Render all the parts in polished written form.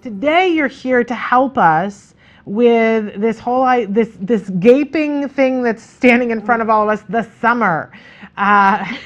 Today you're here to help us with this whole this gaping thing that's standing in front of all of us, the summer. And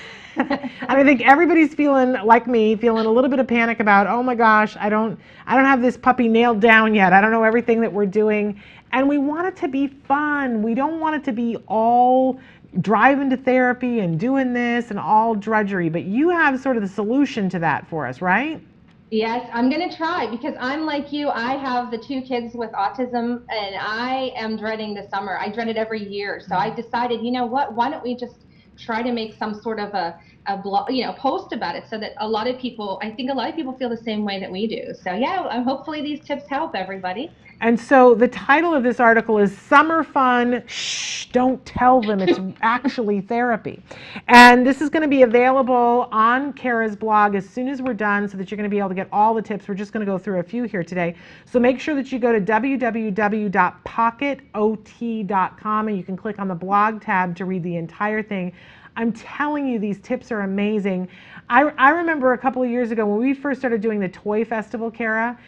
I think everybody's feeling like me, feeling a little bit of panic about, oh my gosh, I don't have this puppy nailed down yet. I don't know everything that we're doing. And we want it to be fun. We don't want it to be all driving to therapy and doing this and all drudgery. But you have sort of the solution to that for us, right? Yes, I'm going to try because I'm like you. I have the two kids with autism and I am dreading the summer. I dread it every year. So I decided, you know what? Why don't we just try to make some sort of a blog, post about it so that a lot of people, I think a lot of people feel the same way that we do. So yeah, hopefully these tips help everybody. And so the title of this article is Summer Fun, Shh, Don't Tell Them It's Actually Therapy. And this is going to be available on Kara's blog as soon as we're done so that you're going to be able to get all the tips. We're just going to go through a few here today. So make sure that you go to www.pocketot.com and you can click on the blog tab to read the entire thing. I'm telling you, these tips are amazing. I remember a couple of years ago when we first started doing the toy festival, Kara,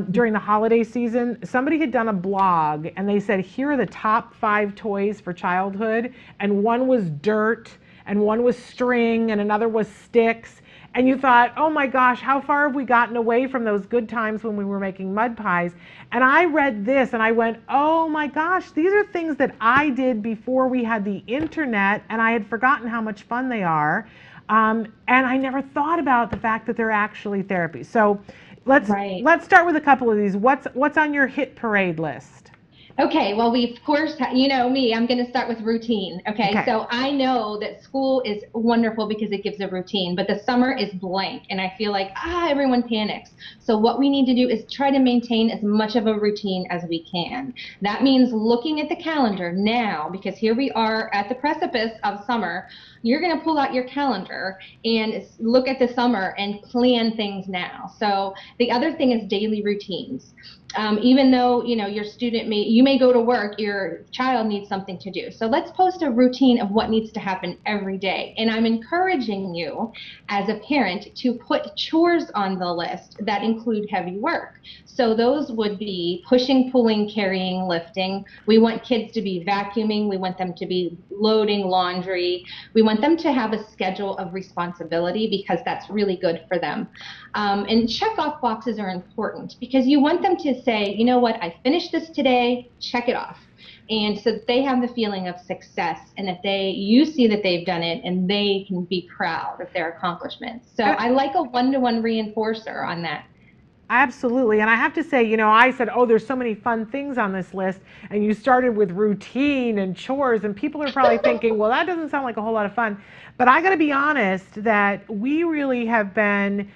during the holiday season, somebody had done a blog and they said, here are the top 5 toys for childhood. And one was dirt and one was string and another was sticks. And you thought, oh my gosh, how far have we gotten away from those good times when we were making mud pies? And I read this and I went, oh my gosh, these are things that I did before we had the internet, and I had forgotten how much fun they are. And I never thought about the fact that they're actually therapy. So Right. let's start with a couple of these. What's on your hit parade list? Okay, well, we of course, you know me, I'm going to start with routine. Okay, Okay. so I know that school is wonderful because it gives a routine, but the summer is blank, and I feel like, everyone panics. So, what we need to do is try to maintain as much of a routine as we can. That means looking at the calendar now, because here we are at the precipice of summer. You're going to pull out your calendar and look at the summer and plan things now. So, the other thing is daily routines. Even though your student may go to work, your child needs something to do. So let's post a routine of what needs to happen every day. And I'm encouraging you as a parent to put chores on the list that include heavy work. So those would be pushing, pulling, carrying, lifting. We want kids to be vacuuming. We want them to be loading laundry. We want them to have a schedule of responsibility because that's really good for them. And check off boxes are important because you want them to say, you know what, I finished this today, check it off. And so that they have the feeling of success and that you see that they've done it and they can be proud of their accomplishments. So Uh, I like a one-to-one reinforcer on that. Absolutely. And I have to say, I said, oh, there's so many fun things on this list. And you started with routine and chores. And people are probably thinking, well, that doesn't sound like a whole lot of fun. But I got to be honest that we really have been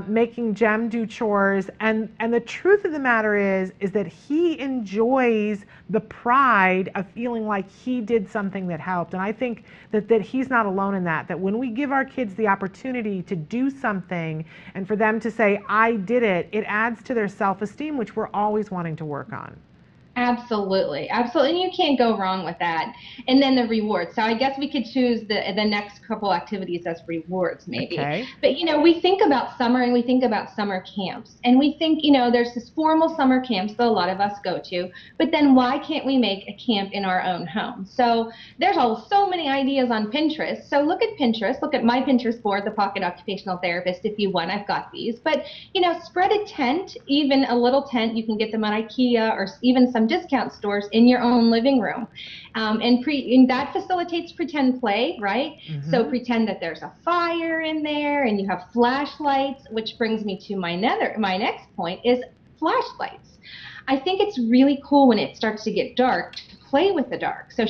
making Jem do chores. And the truth of the matter is that he enjoys the pride of feeling like he did something that helped. And I think that he's not alone in that when we give our kids the opportunity to do something and for them to say, I did it, it adds to their self-esteem, which we're always wanting to work on. Absolutely, absolutely. And you can't go wrong with that. And then the rewards. So I guess we could choose the next couple activities as rewards, maybe. Okay. But we think about summer and we think about summer camps. And we think, there's this formal summer camps that a lot of us go to. But then why can't we make a camp in our own home? So there's so many ideas on Pinterest. So look at Pinterest. Look at my Pinterest board, the Pocket Occupational Therapist, if you want. I've got these. But spread a tent, even a little tent. You can get them at IKEA or even some discount stores in your own living room. And that facilitates pretend play, right? So Mm-hmm. pretend that there's a fire in there and you have flashlights, which brings me to my next point is flashlights. I think it's really cool when it starts to get dark to play with the dark. So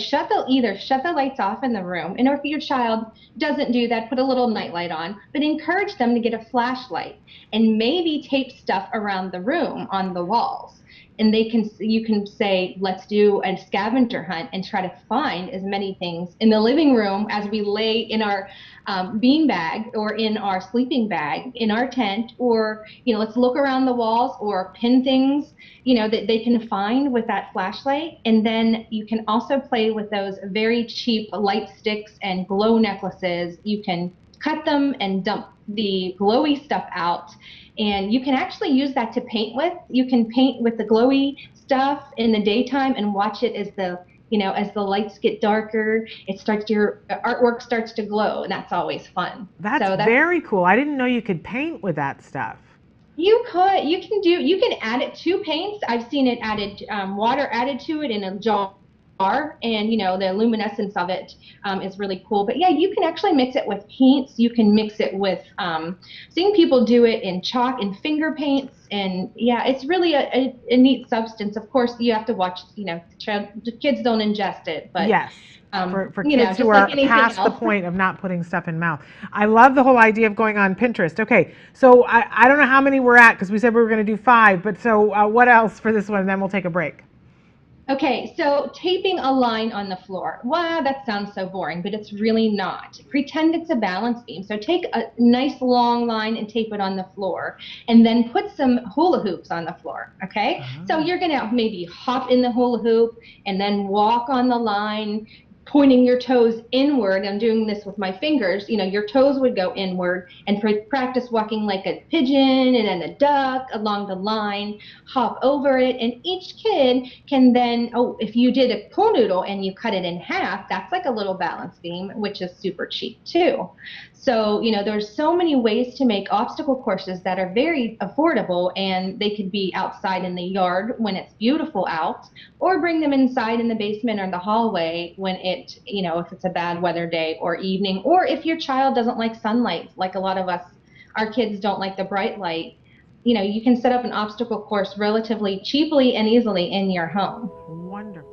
either shut the lights off in the room, and or if your child doesn't do that, put a little nightlight on, but encourage them to get a flashlight and maybe tape stuff around the room on the walls. And you can say, let's do a scavenger hunt and try to find as many things in the living room as we lay in our bean bag or in our sleeping bag in our tent, or let's look around the walls or pin things that they can find with that flashlight. And then you can also play with those very cheap light sticks and glow necklaces. You can cut them and dump the glowy stuff out. And you can actually use that to paint with. You can paint with the glowy stuff in the daytime and watch it as the lights get darker, your artwork starts to glow, and that's always fun. That's So that's very cool. I didn't know you could paint with that stuff. you can add it to paints. I've seen it added, water added to it in a jar, and the luminescence of it is really cool. But yeah, you can actually mix it with paints. You can mix it with, seeing people do it in chalk and finger paints, and yeah, it's really a neat substance. Of course, you have to watch, the kids don't ingest it, but Yes. For kids who just like are anything past the else. point of not putting stuff in mouth. I love the whole idea of going on Pinterest. Okay, so I don't know how many we're at because we said we were going to do 5, but so what else for this one? And then we'll take a break. Okay, so taping a line on the floor. Wow, that sounds so boring, but it's really not. Pretend it's a balance beam. So take a nice long line and tape it on the floor, and then put some hula hoops on the floor. Okay, so Oh. you're gonna maybe hop in the hula hoop and then walk on the line, pointing your toes inward. I'm doing this with my fingers. Your toes would go inward, and practice walking like a pigeon and then a duck along the line, hop over it. And each kid can then, oh, if you did a pool noodle and you cut it in half, that's like a little balance beam, which is super cheap too. So, there's so many ways to make obstacle courses that are very affordable, and they could be outside in the yard when it's beautiful out, or bring them inside in the basement or the hallway when if it's a bad weather day or evening, or if your child doesn't like sunlight, like a lot of us, our kids don't like the bright light. You can set up an obstacle course relatively cheaply and easily in your home. Wonderful.